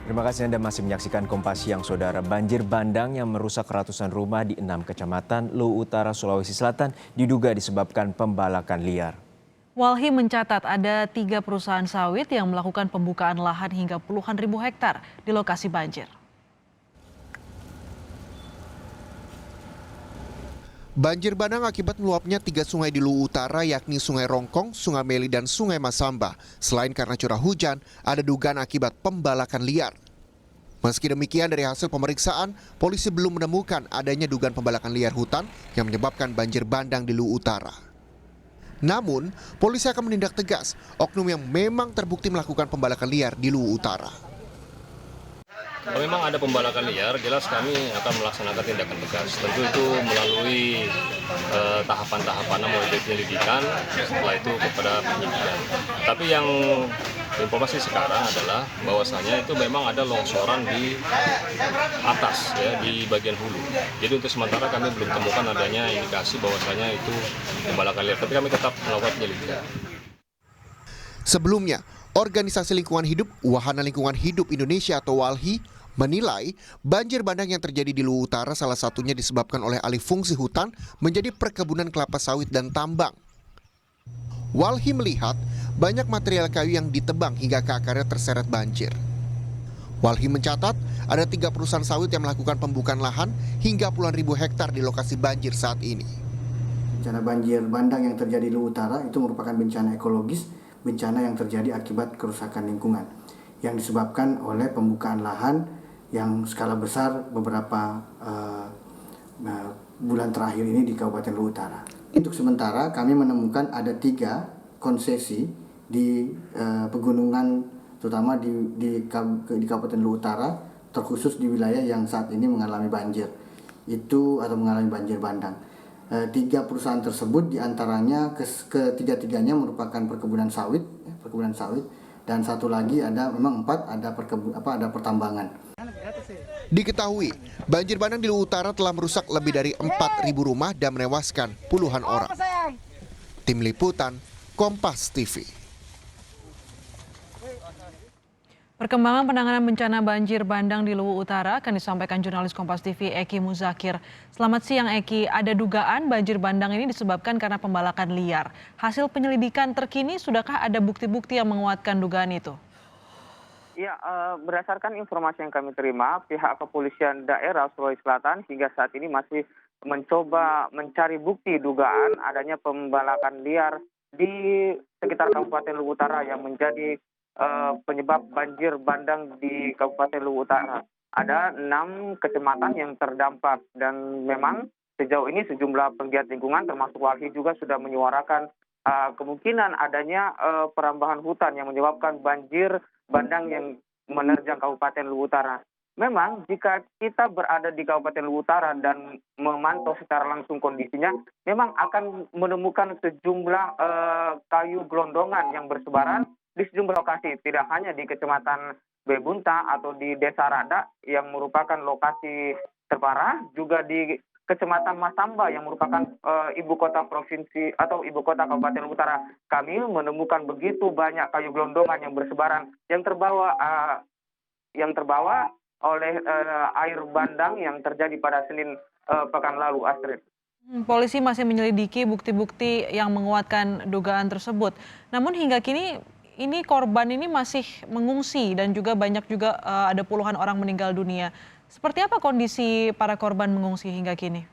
Terima kasih Anda masih menyaksikan Kompas Siang, Saudara. Banjir bandang yang merusak ratusan rumah di 6 kecamatan Luwu Utara, Sulawesi Selatan diduga disebabkan pembalakan liar. Walhi mencatat ada 3 perusahaan sawit yang melakukan pembukaan lahan hingga puluhan ribu hektar di lokasi banjir. Banjir bandang akibat meluapnya 3 sungai di Luwu Utara, yakni Sungai Rongkong, Sungai Meli, dan Sungai Masamba. Selain karena curah hujan, ada dugaan akibat pembalakan liar. Meski demikian, dari hasil pemeriksaan, polisi belum menemukan adanya dugaan pembalakan liar hutan yang menyebabkan banjir bandang di Luwu Utara. Namun, polisi akan menindak tegas oknum yang memang terbukti melakukan pembalakan liar di Luwu Utara. Kalau memang ada pembalakan liar, jelas kami akan melaksanakan tindakan tegas. Tentu itu melalui tahapan-tahapan mulai dari penyelidikan, setelah itu kepada penyidikan. Tapi yang informasi sekarang adalah bahwasanya itu memang ada longsoran di atas, ya, di bagian hulu. Jadi untuk sementara kami belum temukan adanya indikasi bahwasanya itu pembalakan liar. Tapi kami tetap melakukan penyelidikan. Sebelumnya, Organisasi Lingkungan Hidup Wahana Lingkungan Hidup Indonesia atau WALHI menilai banjir bandang yang terjadi di Luwu Utara salah satunya disebabkan oleh alih fungsi hutan menjadi perkebunan kelapa sawit dan tambang. WALHI melihat banyak material kayu yang ditebang hingga ke akarnya terseret banjir. WALHI mencatat ada 3 perusahaan sawit yang melakukan pembukaan lahan hingga puluhan ribu hektar di lokasi banjir saat ini. Bencana banjir bandang yang terjadi di Luwu Utara itu merupakan bencana ekologis, bencana yang terjadi akibat kerusakan lingkungan yang disebabkan oleh pembukaan lahan yang skala besar beberapa bulan terakhir ini di Kabupaten Luwu Utara. Untuk sementara kami menemukan ada 3 konsesi di pegunungan, terutama di Kabupaten Luwu Utara, terkhusus di wilayah yang saat ini mengalami banjir itu atau mengalami banjir bandang. 3 perusahaan tersebut diantaranya ketiga-tiganya merupakan perkebunan sawit, dan satu lagi ada memang 4 ada pertambangan. Diketahui, banjir bandang di Luwu Utara telah merusak lebih dari 4.000 rumah dan menewaskan puluhan orang. Tim Liputan, Kompas TV. Perkembangan penanganan bencana banjir bandang di Luwu Utara akan disampaikan jurnalis Kompas TV Eki Muzakir. Selamat siang Eki, ada dugaan banjir bandang ini disebabkan karena pembalakan liar. Hasil penyelidikan terkini, sudahkah ada bukti-bukti yang menguatkan dugaan itu? Ya, berdasarkan informasi yang kami terima, pihak kepolisian daerah Sulawesi Selatan hingga saat ini masih mencoba mencari bukti dugaan adanya pembalakan liar di sekitar Kabupaten Luwu Utara yang menjadi penyebab banjir bandang di Kabupaten Luwu Utara. Ada 6 kecamatan yang terdampak dan memang sejauh ini sejumlah penggiat lingkungan termasuk WALHI juga sudah menyuarakan kemungkinan adanya perambahan hutan yang menyebabkan banjir bandang yang menerjang Kabupaten Luwu Utara. Memang jika kita berada di Kabupaten Luwu Utara dan memantau secara langsung kondisinya, memang akan menemukan sejumlah kayu gelondongan yang bersebaran di sejumlah lokasi, tidak hanya di Kecamatan Bebunta atau di Desa Rada yang merupakan lokasi terparah, juga di Kecamatan Masamba yang merupakan ibu kota provinsi atau ibu kota Kabupaten Luwu Utara. Kami menemukan begitu banyak kayu gelondongan yang bersebaran yang terbawa oleh air bandang yang terjadi pada Senin pekan lalu, Astrid. Polisi masih menyelidiki bukti-bukti yang menguatkan dugaan tersebut. Namun hingga kini ini korban ini masih mengungsi dan juga banyak juga ada puluhan orang meninggal dunia. Seperti apa kondisi para korban mengungsi hingga kini?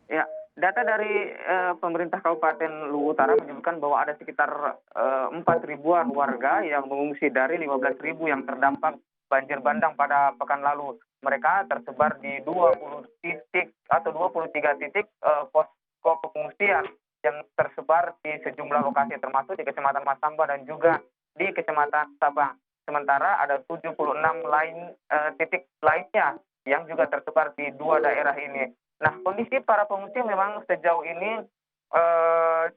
Ya, data dari pemerintah Kabupaten Luwu Utara menyebutkan bahwa ada sekitar 4.000-an warga yang mengungsi dari 15.000 yang terdampak banjir bandang pada pekan lalu. Mereka tersebar di 20 titik atau 23 titik posko pengungsian yang tersebar di sejumlah lokasi termasuk di Kecamatan Masamba dan juga di Kecamatan Sabang. Sementara ada 76 titik lainnya yang juga tersebar di 2 daerah ini. Nah, kondisi para pengungsi memang sejauh ini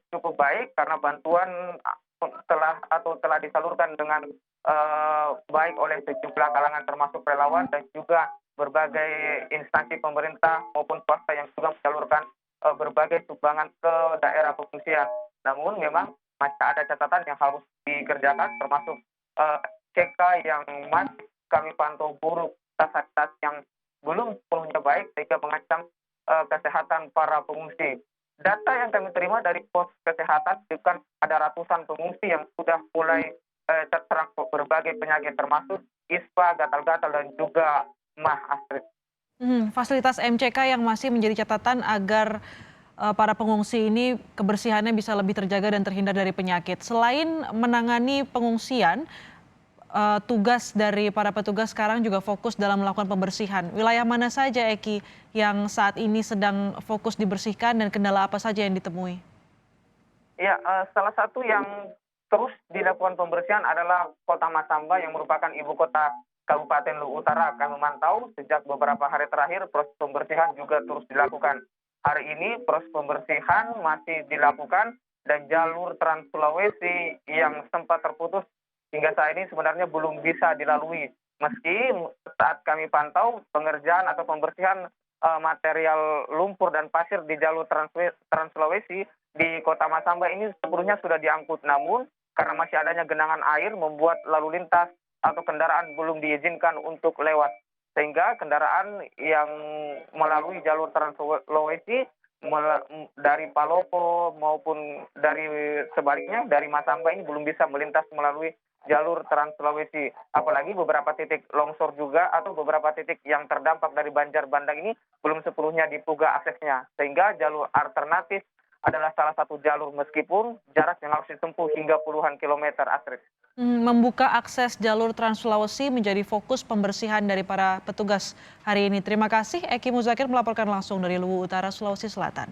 cukup baik karena bantuan telah disalurkan dengan baik oleh sejumlah kalangan termasuk relawan dan juga berbagai instansi pemerintah maupun swasta yang juga menyalurkan berbagai sumbangan ke daerah pengungsian. Namun memang masih ada catatan yang harus dikerjakan termasuk CK yang masih kami pantau buruk, fasilitas yang belum sepenuhnya baik sehingga mengancam kesehatan para pengungsi. Data yang kami terima dari pos kesehatan bukan ada ratusan pengungsi yang sudah mulai terserang berbagai penyakit termasuk ispa, gatal-gatal dan juga mah, Astrid. Fasilitas MCK yang masih menjadi catatan agar para pengungsi ini kebersihannya bisa lebih terjaga dan terhindar dari penyakit. Selain menangani pengungsian, tugas dari para petugas sekarang juga fokus dalam melakukan pembersihan. Wilayah mana saja, Eki, yang saat ini sedang fokus dibersihkan dan kendala apa saja yang ditemui? Ya, salah satu yang terus dilakukan pembersihan adalah Kota Masamba yang merupakan ibu kota Kabupaten Luwu Utara. Kami memantau sejak beberapa hari terakhir proses pembersihan juga terus dilakukan. Hari ini proses pembersihan masih dilakukan dan jalur Trans Sulawesi yang sempat terputus hingga saat ini sebenarnya belum bisa dilalui. Meski saat kami pantau pengerjaan atau pembersihan material lumpur dan pasir di jalur Trans Sulawesi di Kota Masamba ini sepenuhnya sudah diangkut. Namun karena masih adanya genangan air membuat lalu lintas atau kendaraan belum diizinkan untuk lewat. Sehingga kendaraan yang melalui jalur Trans Sulawesi dari Palopo maupun dari sebaliknya dari Masamba ini belum bisa melintas melalui jalur Trans Sulawesi. Apalagi beberapa titik longsor juga atau beberapa titik yang terdampak dari banjir bandang ini belum sepenuhnya dibuka aksesnya. Sehingga jalur alternatif adalah salah satu jalur meskipun jarak yang harus ditempuh hingga puluhan kilometer, Astrid. Membuka akses jalur Trans Sulawesi menjadi fokus pembersihan dari para petugas hari ini. Terima kasih, Eki Muzakir melaporkan langsung dari Luwu Utara, Sulawesi Selatan.